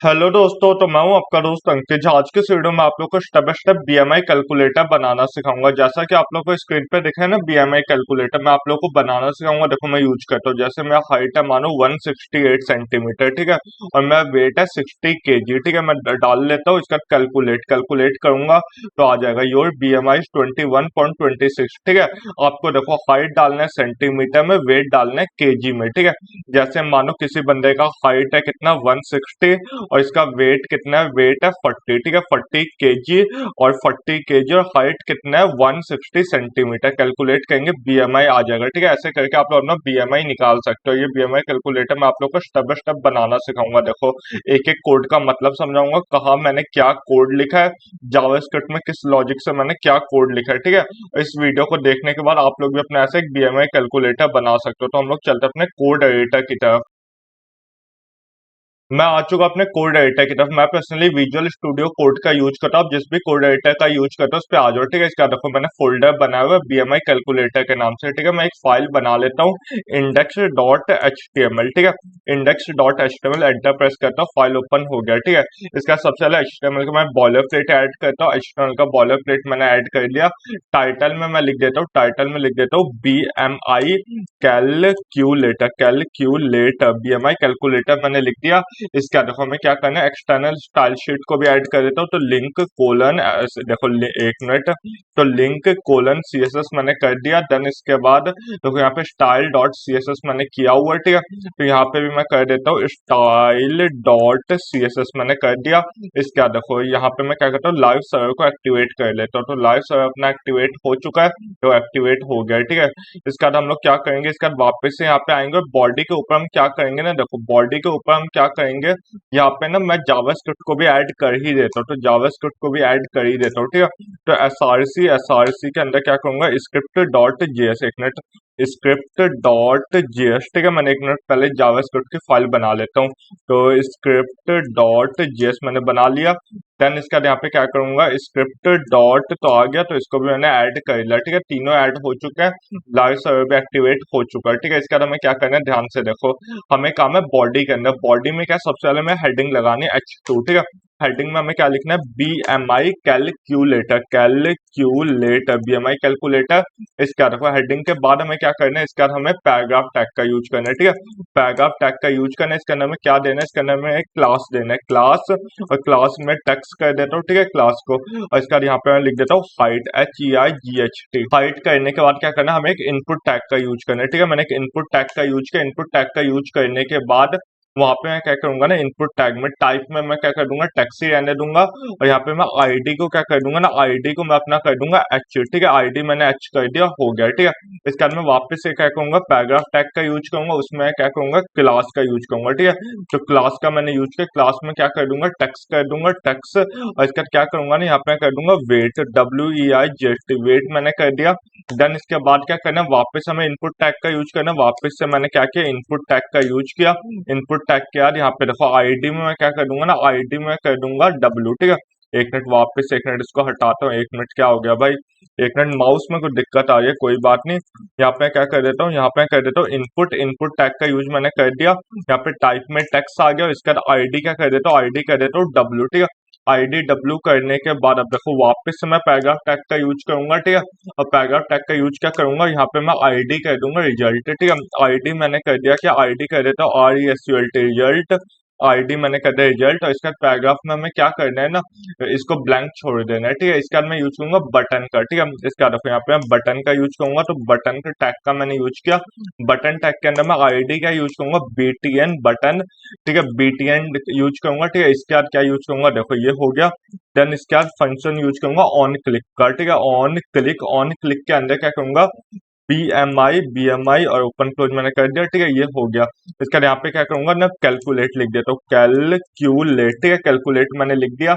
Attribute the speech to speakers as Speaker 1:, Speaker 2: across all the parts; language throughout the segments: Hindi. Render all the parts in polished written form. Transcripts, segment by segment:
Speaker 1: हेलो दोस्तों, तो मैं हूं आपका दोस्त अंकित। आज के इस वीडियो में आप लोग को step by step BMI calculator बनाना सिखाऊंगा। जैसा कि आप लोग को स्क्रीन पे दिख रहा है ना बीएमआई कैलकुलेटर, मैं आप लोग को बनाना सिखाऊंगा। देखो मैं यूज करता हूँ, जैसे मेरा हाइट है मानो 168 सेंटीमीटर, ठीक है, और मेरा वेट है 60 केजी, ठीक है। मैं डाल लेता हूँ, इसका कैलकुलेट कैलकुलेट करूंगा तो आ जाएगा योर बीएमआई 21.26, ठीक है। आपको देखो हाइट डालना है सेंटीमीटर में, वेट डालना है केजी में, ठीक है। जैसे मानो किसी बंदे का हाइट है कितना 160 और इसका वेट कितना है, वेट है 40, ठीक है, 40 केजी। और 40 केजी और हाइट कितना है 160 सेंटीमीटर। कैलकुलेट करेंगे बीएमआई आ जाएगा, ठीक है। ऐसे करके आप लोग अपना बीएमआई निकाल सकते हो। ये बीएमआई कैलकुलेटर मैं आप लोग को स्टेप बाय स्टेप बनाना सिखाऊंगा। देखो एक एक कोड का मतलब समझाऊंगा, कहाँ मैंने क्या कोड लिखा है, जावास्क्रिप्ट में किस लॉजिक से मैंने क्या कोड लिखा है, ठीक है। इस वीडियो को देखने के बाद आप लोग भी अपने ऐसे एक बीएमआई कैलकुलेटर बना सकते हो। तो हम लोग चलते हैं अपने कोड एडिटर की तरफ। मैं आ चुका अपने कोड एडिटर की तरफ। मैं पर्सनली विजुअल स्टूडियो कोड का यूज करता हूँ। जिस भी कोड एडिटर का यूज करता हूँ उस पर आ जाओ, ठीक है। इसका देखो मैंने फोल्डर बनाया हुआ है बीएमआई कैलकुलेटर के नाम से, ठीक है। मैं एक फाइल बना लेता हूँ index.html, ठीक है। index.html एंटर प्रेस करता हूँ, फाइल ओपन हो गया, ठीक है। इसका सबसे पहले एचटीएमएल का मैं बॉलर प्लेट ऐड करता हूँ। एचटीएमएल का बॉलर प्लेट मैंने ऐड कर लिया। टाइटल में मैं लिख देता हूँ, टाइटल में लिख देता हूँ बीएमआई कैलकुलेटर बीएमआई कैलकुलेटर मैंने लिख दिया। इसका देखो हमें क्या करना है, एक्सटर्नल स्टाइल शीट को भी ऐड कर देता हूँ। तो लिंक कोलन, देखो एक मिनट, तो लिंक कोलन सीएसएस मैंने कर दिया। देन इसके बाद देखो यहाँ पे स्टाइल डॉट सीएसएस मैंने किया हुआ है, ठीक है। तो यहाँ पे भी मैं कर देता हूँ स्टाइल डॉट सीएसएस मैंने कर दिया। इसका देखो यहाँ पे मैं क्या करता हूँ, लाइव सर्वर को एक्टिवेट कर लेता हूँ। तो लाइव सर्वर अपना एक्टिवेट हो चुका है, तो एक्टिवेट हो गया, ठीक है। इसके बाद हम लोग क्या करेंगे, इसके बाद वापस से यहाँ पे आएंगे। बॉडी के ऊपर हम क्या करेंगे ना, देखो बॉडी के ऊपर हम क्या करेंगे, यहाँ पे ना मैं जावास्क्रिप्ट को भी ऐड कर ही देता हूँ। तो जावास्क्रिप्ट को भी ऐड कर ही देता हूँ, ठीक है। तो एसआरसी के अंदर क्या करूंगा, स्क्रिप्ट डॉट जेएस, एक मिनट, स्क्रिप्ट डॉट जेएस, ठीक है। मैंने एक मिनट पहले जावास्क्रिप्ट की फाइल बना लेता हूँ। तो स्क्रिप्ट डॉट जेएस मैंने बना लिया। देन इसके बाद यहाँ पे क्या करूंगा, स्क्रिप्ट डॉट तो आ गया, तो इसको भी मैंने ऐड कर लिया, ठीक है। तीनों ऐड हो चुके हैं, लाइव सर्वर भी एक्टिवेट हो चुका है, ठीक है। इसके बाद हमें क्या करना है, ध्यान से देखो। हमें काम है बॉडी के अंदर। बॉडी में क्या सबसे पहले हमें हेडिंग लगानी है H2, ठीक है। हेडिंग में हमें क्या लिखना है, बीएमआई कैलकुलेटर बीएमआई कैलकुलेटर। इसके बाद देखो हेडिंग के बाद हमें क्या करना है, इसके बाद हमें पैराग्राफ टैग का यूज करना है, ठीक है। पैराग्राफ टैग का यूज करना है। इसके अंदर में क्या देना है, इसके अंदर में एक क्लास देना है, क्लास। और क्लास में टेक्स्ट कर देता हूँ, ठीक है, क्लास को। और इसके बाद यहाँ पे मैं लिख देता हूँ हाइट, HEIGHT। हाइट करने के बाद क्या करना है, हमें एक इनपुट टैग का यूज करना है, ठीक है। मैंने एक इनपुट टैग का यूज किया। इनपुट टैग का यूज करने के बाद वहां पे मैं क्या करूंगा ना, इनपुट टैग में टाइप में मैं क्या कर दूंगा, टेक्स्ट ही रहने दूंगा। और यहाँ पे मैं आईडी को क्या कर दूंगा ना, आईडी को मैं अपना कर दूंगा एच, ठीक है। आईडी मैंने एच कर दिया, हो गया, ठीक है। इसके बाद मैं वापस से क्या करूंगा, पैराग्राफ टैग का यूज करूंगा। उसमें क्या करूंगा, क्लास का यूज करूंगा, ठीक है। तो क्लास का मैंने यूज किया, क्लास में क्या कर दूंगा, टेक्स्ट कर दूंगा, टेक्स्ट। और इसका क्या करूंगा ना, यहाँ पे कर दूंगा वेट, WEIGHT, वेट मैंने कर दिया। देन इसके बाद क्या करना है, वापस हमें इनपुट टैग का यूज करना है। वापस से मैंने क्या किया, इनपुट टैग का यूज किया। इनपुट टैग के बाद यहाँ पे देखो आईडी में मैं क्या कर दूंगा ना, आईडी में कर दूंगा W, ठीक है। एक मिनट, वापस से एक मिनट इसको हटाता हूँ। एक मिनट, क्या हो गया भाई, एक मिनट, माउस में कुछ दिक्कत आ रही है, कोई बात नहीं। यहाँ पे क्या कर देता हूँ, यहाँ पे कर देता हूँ इनपुट, इनपुट टैग का यूज मैंने कर दिया। यहाँ पे टाइप में टेक्स्ट आ गया। इसके बाद आईडी क्या कर देता हूँ, आईडी कर देता हूँ W, ठीक है। आईडी W करने के बाद अब देखो वापस से मैं पैराग्राफ टैग का यूज करूंगा, ठीक है। और पैराग्राफ टैग का यूज क्या करूंगा, यहाँ पे मैं आईडी कर दूंगा रिजल्ट, ठीक है। आईडी मैंने कर दिया, क्या आईडी कर देता हूँ RESULT, रिजल्ट। आईडी मैंने कर दिया रिजल्ट। और इसका पैराग्राफ में हमें क्या करना है ना, इसको ब्लैंक छोड़ देना है, ठीक है। इसके बाद मैं यूज करूंगा बटन का, ठीक है। इसके बाद देखो यहाँ पे मैं बटन का यूज करूंगा। तो बटन के टैग का मैंने यूज किया। बटन टैग के अंदर मैं आईडी का यूज करूंगा, BTN बटन, ठीक है, BTN यूज करूंगा, ठीक है। इसके बाद क्या यूज करूंगा, देखो ये हो गया। देन इसके बाद फंक्शन यूज करूंगा ऑन क्लिक का, ठीक है। ऑन क्लिक के अंदर क्या करूंगा, बीएमआई और ओपन क्लोज मैंने कर दिया, ठीक है। ये हो गया। इसके बाद यहाँ पे क्या करूंगा ना, कैलकुलेट लिख देता हूँ, कैलकुलेट, ठीक है, कैलकुलेट मैंने लिख दिया।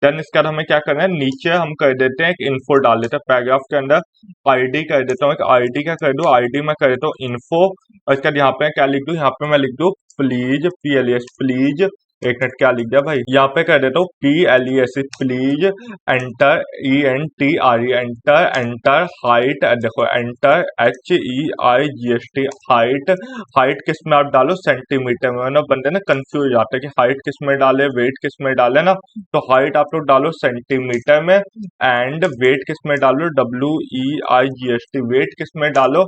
Speaker 1: देन इसके बाद हमें क्या करना है, नीचे हम कर देते हैं एक इन्फो डाल देते हैं पैराग्राफ के अंदर। आईडी कर देता हूँ, एक आईडी क्या कर दूँ, आईडी में कर देता हूँ इन्फो। और इसके बाद यहाँ पे क्या लिख दूँ, यहाँ पे मैं लिख दूँ प्लीज, PLES, प्लीज एक मिनट क्या लिख दिया भाई, यहाँ पे कर देता हूँ PLES please enter ENTRE enter enter height, देखो एंटर HEIGHT हाइट। हाइट किस में आप डालो, सेंटीमीटर में, ना बंदे ना कंफ्यूज हो जाते हैं कि हाइट किस में डाले वेट किस में डाले ना, तो हाइट आप लोग डालो सेंटीमीटर में, एंड वेट किस में डालो WEIGHT, वेट किस में डालो,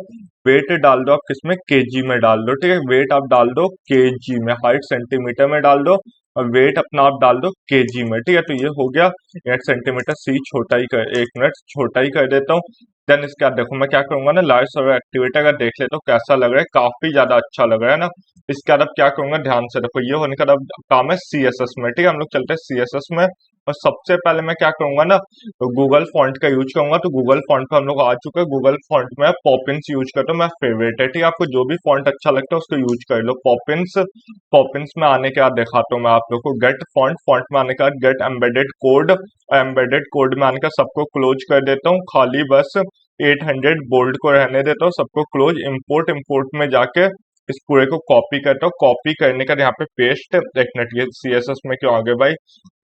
Speaker 1: वेट डाल दो आप किसमें, केजी में डाल दो, ठीक है, वेट आप डाल दो केजी में, हाइट सेंटीमीटर में डाल दो और वेट अपना आप डाल दो केजी में, ठीक है, तो ये हो गया 1 सेंटीमीटर, सी छोटा ही कर, 1 मिनट छोटा ही कर देता हूँ। देन इसके बाद देखो मैं क्या करूंगा ना, लाइव सर्वर एक्टिवेटर अगर देख लेता हूँ कैसा लग रहा है, काफी ज्यादा अच्छा लग रहा है ना। इसके बाद अब क्या करूंगा, ध्यान से देखो, ये होने का अब काम है CSS में, ठीक है, हम लोग चलते हैं CSS में, और सबसे पहले मैं क्या करूंगा ना, तो गूगल फॉन्ट का यूज करूंगा, तो गूगल फॉन्ट पे हम लोग आ चुके हैं, गूगल फॉन्ट में पॉपिंस यूज करता हूँ मैं, फेवरेट है, ठीक है, आपको जो भी फॉन्ट अच्छा लगता है उसको यूज कर लो। पॉपिंस, पॉपिंस में आने के बाद दिखाता हूँ मैं आप लोग को, गेट फॉन्ट, फॉन्ट में आने के बाद गेट एम्बेडेड कोड, और एम्बेडेड कोड में आने का सबको क्लोज कर देता हूँ, खाली बस 800 बोल्ड को रहने देता हूँ, सबको क्लोज। इम्पोर्ट, इम्पोर्ट में जाके इस पूरे को कॉपी करता हूँ, कॉपी करने का यहाँ पे पेस्ट, एक मिनट ये CSS में क्यों आ गए भाई,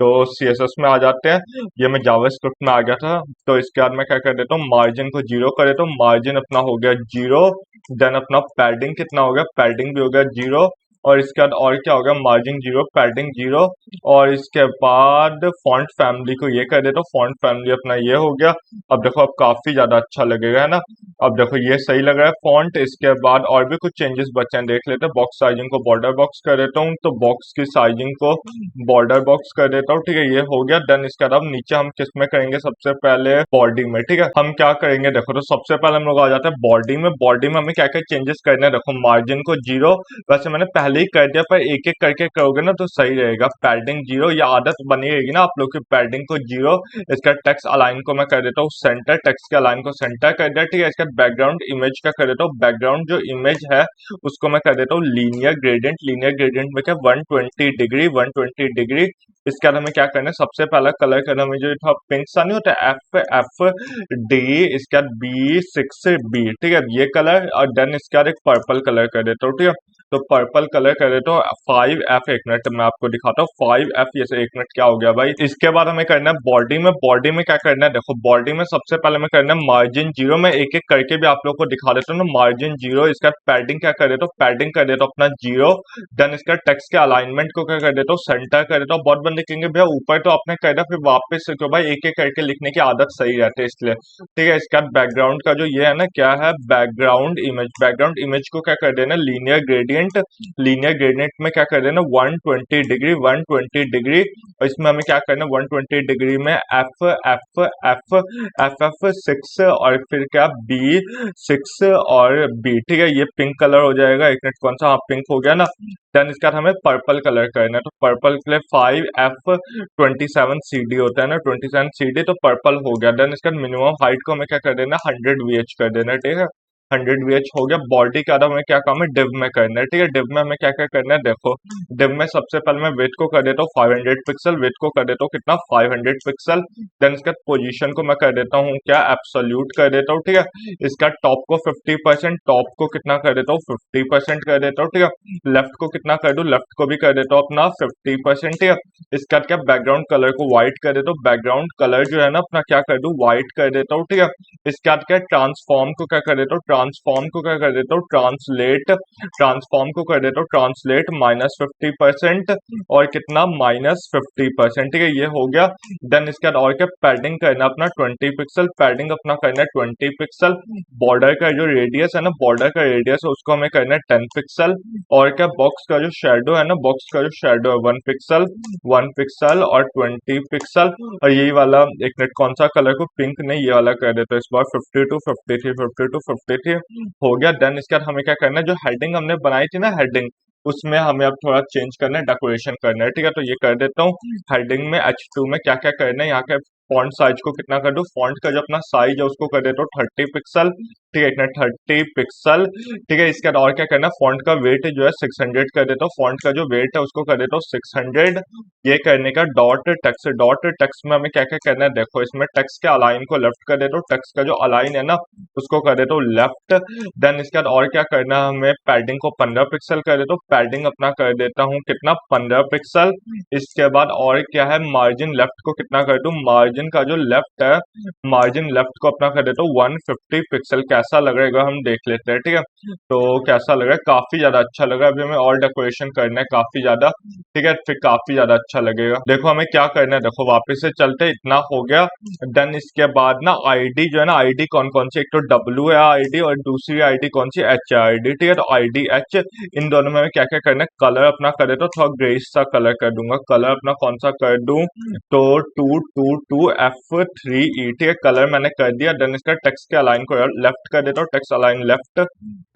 Speaker 1: तो CSS में आ जाते हैं, ये मैं जावास्क्रिप्ट में आ गया था, तो इसके बाद मैं क्या कर देता हूँ, मार्जिन को 0 कर देता हूँ, मार्जिन अपना हो गया 0, देन अपना पैडिंग कितना हो गया, पैडिंग भी हो गया 0, और इसके बाद और क्या हो गया, मार्जिन 0 पैडिंग 0, और इसके बाद फॉन्ट फैमिली को ये कर देता हूँ, फॉन्ट फैमिली अपना ये हो गया। अब देखो अब काफी ज्यादा अच्छा लगेगा है ना, अब देखो ये सही लग रहा है फॉन्ट। इसके बाद और भी कुछ चेंजेस बचे हैं, देख लेते हैं। बॉक्स साइजिंग को बॉर्डर बॉक्स कर देता हूँ, तो बॉक्स की साइजिंग को बॉर्डर बॉक्स कर देता हूँ, ठीक है, ये हो गया। देन इसके बाद अब नीचे हम किस में करेंगे, सबसे पहले बॉडी में, ठीक है, हम क्या करेंगे देखो, तो सबसे पहले हम लोग आ जाते हैं बॉडी में। बॉडी में हमें क्या क्या चेंजेस करने हैं, देखो मार्जिन को 0, वैसे मैंने पहले ही कर दिया, पर एक एक करके करोगे ना तो सही रहेगा। पैडिंग 0, ये आदत बनी रहेगी ना आप लोग की, पैडिंग को 0। इसका टेक्स्ट अलाइन को मैं कर देता हूँ सेंटर, टेक्स्ट के अलाइन को सेंटर कर दिया, ठीक है। इसका बैकग्राउंड इमेज का कर देता हूँ, बैकग्राउंड जो इमेज है उसको मैं कर देता हूँ लीनियर ग्रेडियंट, लीनियर ग्रेडियंट में क्या 120 डिग्री, 120 डिग्री। इसके बाद हमें क्या करना है, सबसे पहला कलर करना, हमें जो था पिंक सा नहीं होता, FD, इसके बाद B6B, ठीक है, ये कलर, और देन इसके बाद एक पर्पल कलर कर देता हूँ, ठीक है, तो पर्पल कलर कर देता हूँ 5F। एक मिनट मैं आपको दिखाता हूँ 5F, ये से, एक मिनट क्या हो गया भाई। इसके बाद हमें करना है बॉडी में, बॉडी में क्या करना है, देखो बॉडी में सबसे पहले हमें करना है मार्जिन 0, मैं एक एक करके भी आप लोग को दिखा देता हूँ ना, मार्जिन 0। इसका पैडिंग क्या कर देता हूँ, पैडिंग कर देता हूँ अपना 0। देन इसका टेक्स्ट के अलाइनमेंट को क्या कर देता हूँ, सेंटर कर देता हूँ। बहुत बंदे कहेंगे भैया ऊपर तो आपने कर दिया, फिर वापस से क्यों, भाई एक एक करके लिखने की आदत सही रहती है इसलिए, ठीक है। इसके बाद बैकग्राउंड का जो ये है ना, क्या है, बैकग्राउंड इमेज, बैकग्राउंड इमेज को क्या कर देना, लीनियर ग्रेडियंट, लीनियर ग्रेडियंट में क्या कर देना 120 डिग्री, 120 डिग्री, और इसमें हमें क्या करना 120 डिग्री में FF6, और फिर क्या B6 और B, ठीक है, ये पिंक कलर हो जाएगा। एक मिनट कौन सा, हाँ पिंक हो गया ना। देन इसके बाद हमें पर्पल कलर करना है, तो पर्पल के लिए 5F27CD होता है ना, 27CD, तो पर्पल हो गया। देन इसका मिनिमम हाइट को हमें क्या कर देना, 100 VH कर देना, ठीक है, 100 VH हो गया। बॉडी के आधा हमें क्या काम है, डिव में करना है, ठीक है। डिव में हमें क्या क्या करना है, देखो डिव में सबसे पहले मैं वेट को कर देता हूँ 500 पिक्सल, वेट को कर देता हूँ कितना 500 पिक्सल। देन इसका पोजीशन को मैं कर देता हूँ क्या, एब्सोल्यूट कर देता हूँ, ठीक है। इसका टॉप को 50%, टॉप को कितना कर देता हूँ 50% कर देता हूँ, ठीक है। लेफ्ट को कितना कर दूँ, लेफ्ट को भी कर देता हूँ अपना 50%, ठीक है। इसका क्या, बैकग्राउंड कलर को व्हाइट कर देता हूँ, बैकग्राउंड कलर जो है ना अपना क्या कर दूँ, व्हाइट कर देता हूँ, ठीक है। इसके बाद क्या, ट्रांसफॉर्म को क्या कर देता हूँ, ट्रांसफॉर्म को क्या कर देता हूँ, ट्रांसलेट, ट्रांसफॉर्म को कर देता हूँ ट्रांसलेट -50%, और कितना -50%, ठीक है, ये हो गया। देन इसके बाद और क्या, पैडिंग करना अपना 20 पिक्सल, पैडिंग अपना करना है 20 पिक्सल। बॉर्डर का जो रेडियस है ना, बॉर्डर का रेडियस है उसको हमें करना है 10 पिक्सल। और क्या, बॉक्स का जो शेडो है ना, बॉक्स का जो शेडो है 1 पिक्सल, 1 पिक्सल और 20 पिक्सल। और यही वाला, एक मिनट कौन सा कलर को, पिंक नहीं, ये वाला कर देते हैं इस बार 52 53, 52 53 हो गया। देन इसके बाद हमें क्या करना है, जो हेडिंग हमने बनाई थी ना, हेडिंग, उसमें हमें अब थोड़ा चेंज करना है, डेकोरेशन करना है, ठीक है, तो ये कर देता हूँ। हेडिंग में H2 में क्या क्या करना है, यहाँ के फॉन्ट साइज को कितना कर दूं, फॉन्ट का जो अपना साइज है उसको कर देता हूँ 30 पिक्सल, ठीक है, इतना 30 पिक्सल, ठीक है। इसके बाद और क्या करना है, फॉन्ट का वेट जो है 600 कर देता हूँ, फॉन्ट का जो वेट है उसको कर देता हूँ 600। ये करने का डॉट टेक्स्ट में हमें क्या क्या करना है, देखो इसमें टेक्स्ट के अलाइन को लेफ्ट कर देता हूँ, टेक्स्ट का जो अलाइन है ना उसको कर देता हूँ लेफ्ट। देन इसके बाद और क्या करना है, हमें पैडिंग को 15 पिक्सल कर देता हूँ, पैडिंग अपना कर देता हूँ कितना 15 पिक्सल। इसके बाद और क्या है, मार्जिन लेफ्ट को कितना कर दूं, मार्जिन का जो लेफ्ट है, मार्जिन लेफ्ट को अपना कर देता हूँ 150 पिक्सल। कैसा लग रहा है हम देख लेते हैं, ठीक है। तो कैसा लग रहा है, काफी ज्यादा अच्छा लग रहा है। अभी हमें और डेकोरेशन करना है काफी ज्यादा, ठीक है, फिर काफी ज्यादा अच्छा लगेगा। देखो हमें क्या करना है, देखो वापस से चलते हैं, इतना हो गया। देन इसके बाद ना आईडी जो है ना, आईडी कौन कौन सी, एक तो डब्ल्यू है आईडी और दूसरी आईडी कौन सी, एच है आईडी, ठीक है। तो आईडी एच, इन दोनों में हमें क्या क्या करना है, कलर अपना कर देता हूँ थोड़ा ग्रेइश सा कलर कर दूंगा, कलर अपना कौन सा कर दूं, तो 222F3E, ठीक है, कलर मैंने कर दिया। देन इसका टेक्स्ट के अलाइन को लेफ्ट कर देता हूँ, टेक्स्ट अलाइन लेफ्ट।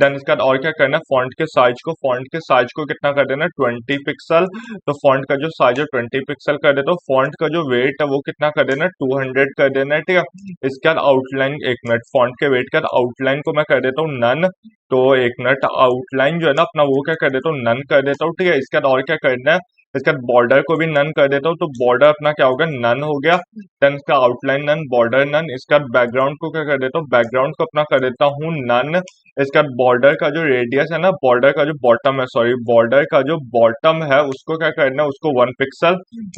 Speaker 1: देन इसका और क्या करना है, फॉन्ट के साइज को, फॉन्ट के साइज को कितना कर देना है 20 पिक्सल। तो फॉन्ट का जो साइज है 20 पिक्सल कर देता हूँ। फॉन्ट का जो वेट है वो कितना कर देना है 200 कर देना है, ठीक है। इसके बाद आउटलाइन, एक मिनट, फॉन्ट के वेट के बाद आउटलाइन को मैं कर देता हूँ नन। तो एक मिनट, आउटलाइन जो है ना अपना वो क्या कर देता हूँ, नन कर देता हूँ, ठीक है। इसके बाद और क्या करना है, इसके बाद बॉर्डर को भी नन कर देता हूँ, तो बॉर्डर अपना क्या हो गया, नन हो गया। देन इसका आउटलाइन नन, बॉर्डर नन। इसके बाद बैकग्राउंड को क्या कर देता हूँ, बैकग्राउंड को अपना कर देता हूँ नन। इसके बाद बॉर्डर का जो रेडियस है ना, बॉर्डर का जो बॉटम है, सॉरी, बॉर्डर का जो बॉटम है उसको क्या करना है, उसको 1 pixel,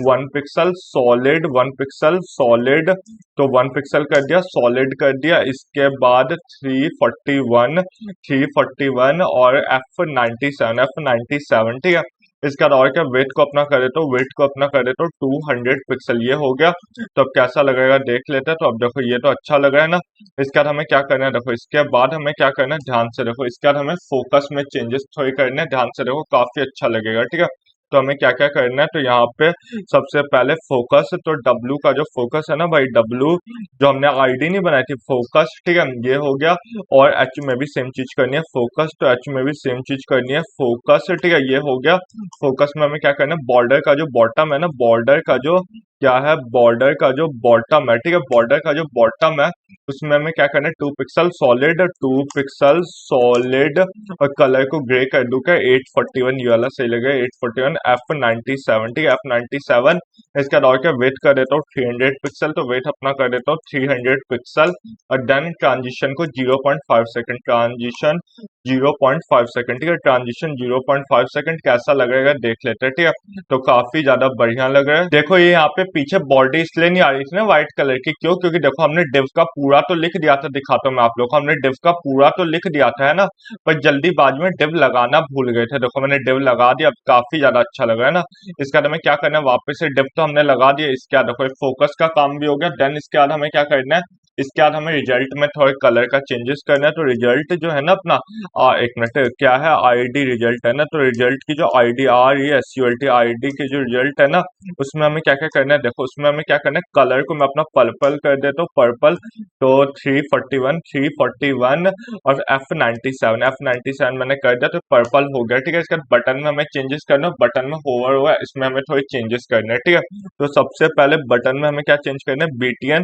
Speaker 1: 1 pixel solid, 1 pixel solid. तो 1 पिक्सल कर दिया, सॉलिड कर दिया। इसके बाद 341 और F97, ठीक है। इसका और क्या, वेट को अपना कर देता हूँ, वेट को अपना कर देता हूँ 200 पिक्सल, ये हो गया। तो अब कैसा लगेगा देख लेते हैं। तो अब देखो ये तो अच्छा लग रहा है ना। इसके बाद हमें क्या करना है, देखो इसके बाद हमें क्या करना है, ध्यान से देखो, इसके बाद हमें फोकस में चेंजेस थोड़ी करने हैं, ध्यान से देखो, काफी अच्छा लगेगा, ठीक है। तो हमें क्या क्या करना है, तो यहाँ पे सबसे पहले फोकस, तो डब्लू का जो फोकस है ना भाई, डब्लू जो हमने आईडी नहीं बनाई थी, फोकस, ठीक है, ये हो गया। और एच में भी सेम चीज करनी है, फोकस, तो एच में भी सेम चीज करनी है, फोकस, ठीक है, ये हो गया। फोकस में हमें क्या करना है, बॉर्डर का जो बॉटम है ना, बॉर्डर का जो क्या है, बॉर्डर का जो बॉटम है, ठीक है, बॉर्डर का जो बॉटम है उसमें हमें क्या करना है, 2 पिक्सल सॉलिड, 2 पिक्सल सॉलिड। और कलर को ग्रे कर दूं क्या, 841, ये वाला सही लगेगा, 841 F97, ठीक है, F97। इसका और क्या, वेट कर देता हूँ 300 पिक्सल, तो वेट अपना कर देता हूँ 300 पिक्सल। और देन ट्रांजिशन को 0.5 सेकंड, ट्रांजिशन 0.5 सेकंड, ठीक है, ट्रांजिशन 0.5 सेकंड। कैसा लगेगा देख लेते हैं, ठीक है। तो काफी ज्यादा बढ़िया लग रहा है। देखो ये यहाँ पे पीछे बॉडी इसलिए नहीं आ रही थी ना व्हाइट कलर की, क्यों, क्योंकि देखो हमने डिव का पूरा तो लिख दिया था, दिखाता हूँ मैं आप लोग को, हमने डिव का पूरा तो लिख दिया था, है ना, पर जल्दीबाजी में डिव लगाना भूल गए थे। देखो मैंने डिव लगा दिया, अब काफी ज्यादा अच्छा लग रहा है ना। इसके बाद हमें क्या करना है, वापस से डिव तो हमने लगा दिया, इसके बाद देखो फोकस का काम भी हो गया। देन इसके बाद हमें क्या करना है, इसके बाद हमें रिजल्ट में थोड़े कलर का चेंजेस करना है। तो रिजल्ट जो है ना अपना, एक मिनट, क्या है, आईडी रिजल्ट है ना, तो रिजल्ट की जो आईडी आ रही है, SULT आईडी की जो रिजल्ट है ना, उसमें हमें क्या क्या करना है, देखो उसमें हमें क्या करना है, कलर को मैं अपना पर्पल कर देता हूँ, पर्पल। तो 341 और F97 मैंने कर दिया, तो पर्पल हो गया, ठीक है। इसके बाद बटन में हमें चेंजेस करना है, बटन में होवर हुआ है, इसमें हमें थोड़ी चेंजेस करने हैं, ठीक है। तो सबसे पहले बटन में हमें क्या चेंज करना है, BTN,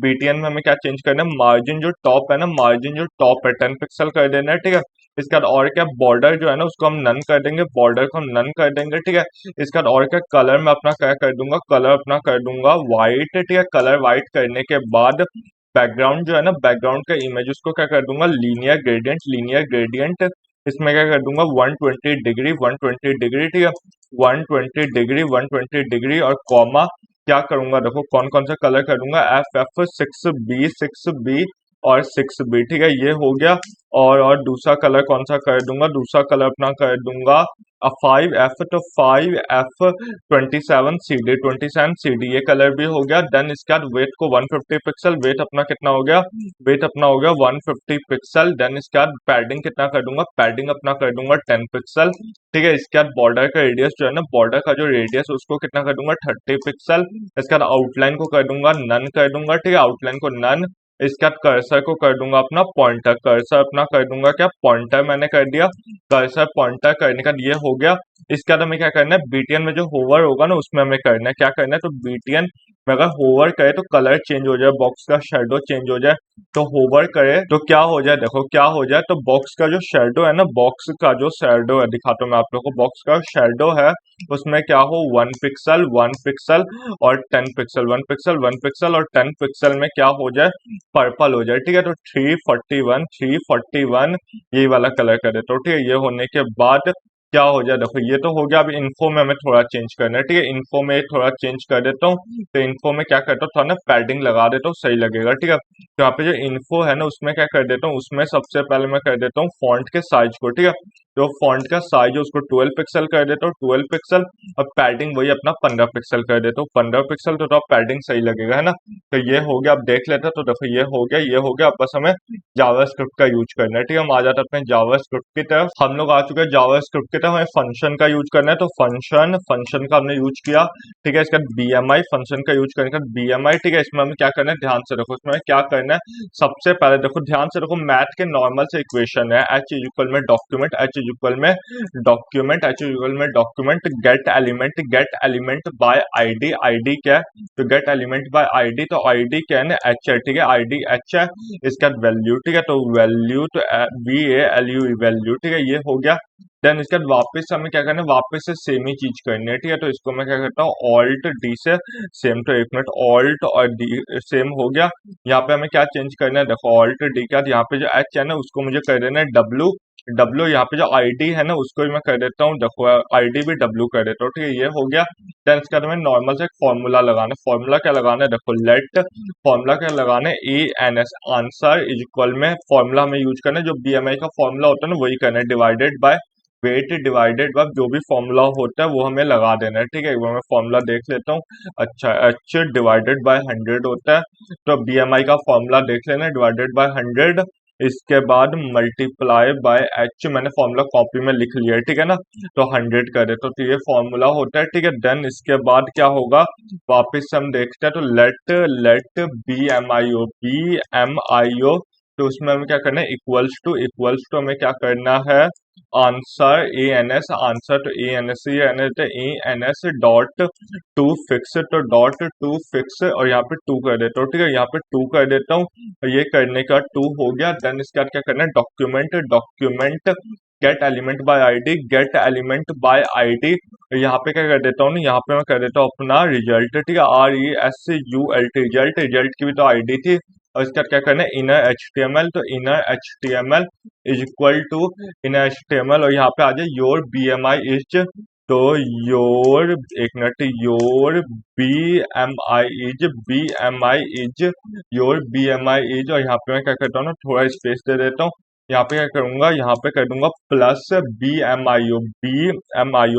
Speaker 1: BTN में हमें क्या चेंज करना है, मार्जिन जो टॉप है ना, मार्जिन जो टॉप है 10 पिक्सल कर देना है, ठीक है। इसके बाद और क्या, बॉर्डर जो है ना उसको हम नन कर देंगे, बॉर्डर को हम नन कर देंगे, ठीक है। इसके बाद और क्या, कलर में अपना क्या कर दूंगा, कलर अपना कर दूंगा व्हाइट, ठीक है। कलर व्हाइट करने के बाद बैकग्राउंड जो है ना, बैकग्राउंड का इमेज उसको क्या कर दूंगा, लीनियर ग्रेडियंट, लीनियर ग्रेडियंट। इसमें क्या कर दूंगा 120 डिग्री, 120 डिग्री, ठीक है, 120 डिग्री, 120 डिग्री। और कॉमा क्या करूंगा, देखो कौन कौन सा कलर करूंगा, FF6B और 6B, ठीक है, ये हो गया। और दूसरा कलर कौन सा कर दूंगा, दूसरा कलर अपना कर दूंगा 5F, तो 5F27CD, 27CD, ये कलर भी हो गया। देन इसके बाद वेट को 150 पिक्सल, वेट अपना कितना हो गया, वेट अपना हो गया 150 पिक्सल। देन इसके बाद पैडिंग कितना कर दूंगा, पैडिंग अपना कर दूंगा 10 पिक्सल, ठीक है। इसके बाद बॉर्डर का रेडियस जो है ना, बॉर्डर का जो रेडियस उसको कितना कर दूंगा 30 पिक्सल। इसके बाद आउटलाइन को कर दूंगा नन, कर दूंगा, ठीक है, आउटलाइन को नन। इसके बाद कर्सर को कर दूंगा अपना पॉइंटर, कर्सर अपना कर दूंगा क्या, पॉइंटर मैंने कर दिया, कर्सर पॉइंटर करने का ये हो गया। इसके बाद हमें क्या करना है, BTN में जो होवर होगा ना उसमें हमें करना है, क्या करना है, तो BTN मैं अगर होवर करे तो कलर चेंज हो जाए, बॉक्स का शेडो चेंज हो जाए। तो होवर करे तो क्या हो जाए, देखो क्या हो जाए, तो बॉक्स का जो शेडो है ना, बॉक्स का जो शेडो है, दिखाता हूँ मैं आप लोग को, बॉक्स का शेडो है उसमें क्या हो, 1 पिक्सल 1 पिक्सल और 10 पिक्सल, 1 पिक्सल 1 पिक्सल और 10 पिक्सल में क्या हो जाए, पर्पल हो जाए। ठीक है, तो 341 यही वाला कलर कर देता हूँ। ठीक है, ये होने के बाद क्या हो जाए, देखो ये तो हो गया। अब इन्फो में हमें थोड़ा चेंज करना है। ठीक है, इन्फो में थोड़ा चेंज कर देता हूँ। तो इन्फो में क्या करता हूँ, थोड़ा ना पैडिंग लगा देता हूँ, सही लगेगा। ठीक है, तो यहाँ पे जो इन्फो है ना, उसमें क्या कर देता हूँ, उसमें सबसे पहले मैं कर देता हूँ फॉन्ट के साइज को। ठीक है, तो फॉन्ट का साइज है उसको 12 पिक्सल कर देता हूँ, 12 पिक्सल। और पैडिंग वही अपना 15 पिक्सल कर देता हूँ, 15 पिक्सल। तो अब पैडिंग सही लगेगा, है ना। तो ये हो गया, अब देख लेते हैं। तो देखो ये हो गया, ये हो गया। अब बस हमें जावास्क्रिप्ट का यूज करना है। ठीक है, हम आ जाते हैं अपने जावास्क्रिप्ट की तरफ। हम लोग आ चुके हैं जावास्क्रिप्ट की तरफ, हमें फंक्शन का यूज करना है। तो फंक्शन फंक्शन का हमने यूज किया। ठीक है, इसका बीएमआई फंक्शन का यूज करने का बीएमआई। ठीक है, इसमें हमें क्या करना है, ध्यान से देखो, इसमें क्या करना है। सबसे पहले देखो, ध्यान से देखो, मैथ के नॉर्मल से इक्वेशन है, एच इज इक्वल में डॉक्यूमेंट, एच इज इक्वल में डॉक्यूमेंट, एच इज इक्वल में document, gate element by ID. ID क्या है, तो गेट एलिमेंट बाय आईडी। तो आईडी क्या है ना, एच है। ठीक है, आईडी एच है। इसका वैल्यू, ठीक है, तो वैल्यू तो VALU वैल्यू। ठीक है, ये हो गया। देन इसके बाद वापस हमें क्या करना है, वापस से सेम ही चीज करनी है। ठीक है, तो इसको मैं क्या करता हूँ, ऑल्ट डी से सेम। तो एक मिनट, ऑल्ट और डी सेम हो गया। यहाँ पे हमें क्या चेंज करना है, देखो ऑल्ट डी के बाद यहाँ पे जो एच है ना, उसको मुझे कर देना है डब्लू। डब्लू यहाँ पे जो आईडी है ना, उसको भी मैं कर देता हूँ, देखो आईडी भी डब्लू कर देता हूँ। ठीक है, ये हो गया। देन इसके बाद हमें नॉर्मल से एक फॉर्मूला लगाना है। फॉर्मूला क्या लगाना है, देखो लेट, फॉर्मूला क्या लगाना है, ANS, आंसर इज इक्वल में फॉर्मूला हमें यूज करना है, जो बीएमआई का फॉर्मूला होता है ना, वही करना है, divided by weight divided by जो भी फॉर्मूला होता है वो हमें लगा देना है। ठीक है, वो मैं फॉर्मूला देख लेता हूँ। अच्छा, एच डिवाइडेड बाय 100 होता है। तो बीएमआई का फॉर्मूला देख लेना, डिवाइडेड बाय 100। इसके बाद मल्टीप्लाई बाय एच, मैंने फॉर्मूला कॉपी में लिख लिया है। ठीक है ना, तो 100 करे तो ये फॉर्मूला होता है। ठीक है, देन इसके बाद क्या होगा, वापस से हम देखते हैं। तो लेट लेट बी एम आई ओ तो उसमें हमें क्या करना है, इक्वल्स टू हमें क्या करना है, आंसर ANS, आंसर तो ANS ही रहने देते, ANS डॉट टू फिक्स। तो डॉट टू फिक्स और यहाँ पे 2 कर देता हूँ। ठीक है, यहाँ पे 2 कर देता हूँ। और ये करने का 2 हो गया। देन इसके बाद क्या करना है, document gate element by ID, gate element by ID. यहाँ पे क्या कर देता हूँ ना, यहाँ पे मैं कर देता हूँ अपना रिजल्ट। ठीक है, RESULT, रिजल्ट, रिजल्ट की भी तो आईडी थी। और इसका क्या करना है, इनर HTML। तो inner HTML is equal to inner HTML। और यहाँ पे आ जाए योर BMI इज, तो योर, एक मिनट, योर BMI इज और यहाँ पे मैं क्या करता हूँ ना, थोड़ा स्पेस दे देता हूँ। यहाँ पे क्या करूंगा, यहाँ पे कर दूंगा प्लस BMIO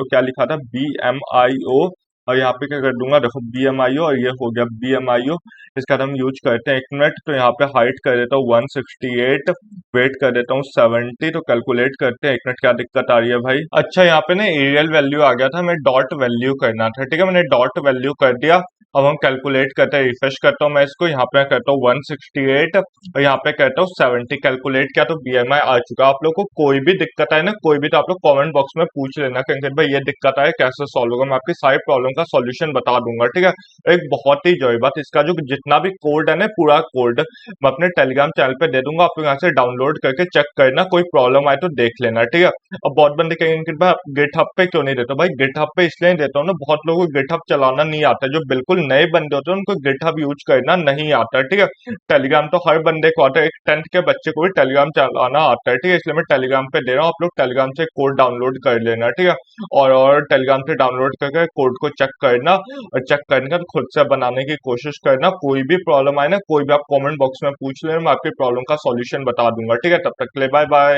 Speaker 1: क्या लिखा था, BMIO। और यहाँ पे क्या कर दूंगा, देखो BMIO, और ये हो गया BMIO। इसका हम यूज करते हैं, एक मिनट। तो यहाँ पे हाइट कर देता हूँ 168, वेट कर देता हूँ 70। तो कैलकुलेट करते हैं, एक मिनट, क्या दिक्कत आ रही है भाई। अच्छा, यहाँ पे ना एरियल वैल्यू आ गया था, हमें डॉट वैल्यू करना था। ठीक है, मैंने डॉट वैल्यू कर दिया। अब हम कैलकुलेट करते हैं, रिफ्रेश करता हूँ मैं इसको, यहाँ पे करता हूँ 168 और यहाँ पे कहता हूँ 70। कैलकुलेट किया तो BMI आ चुका। आप लोग को कोई भी दिक्कत आए ना, कोई भी, तो आप लोग कमेंट बॉक्स में पूछ लेना कि अंकित भाई ये दिक्कत आए कैसे सॉल्व होगा, मैं आपकी सारी प्रॉब्लम का सॉल्यूशन बता दूंगा। ठीक है, एक बहुत ही जरूरी बात, इसका जो जितना भी कोड है ना, पूरा कोड मैं अपने टेलीग्राम चैनल पे दे दूंगा, आप लोग यहाँ से डाउनलोड करके चेक करना, कोई प्रॉब्लम आए तो देख लेना। ठीक है, अब बहुत बंदे कहेंगे अंकित भाई आप गिटहब पे क्यों नहीं देते, भाई गिटहब पे इसलिए नहीं देता हूँ ना, बहुत लोगों को गिटहब चलाना नहीं आता, जो बिल्कुल नए बंदे होते हैं उनको गिटहब यूज करना नहीं आता। ठीक है, टेलीग्राम तो हर बंदे को आता है, एक 10th के बच्चे को भी टेलीग्राम चलाना आता है। ठीक है, इसलिए मैं टेलीग्राम पे दे रहा हूँ, आप लोग टेलीग्राम से कोड डाउनलोड कर लेना। ठीक है, और टेलीग्राम से डाउनलोड करके कोड को चेक करना, और चेक करने का खुद से बनाने की कोशिश करना। कोई भी प्रॉब्लम आए ना, कोई भी आप कमेंट बॉक्स में पूछ लेना, मैं आपकी प्रॉब्लम का सॉल्यूशन बता दूंगा। ठीक है, तब तक के लिए बाय बाय।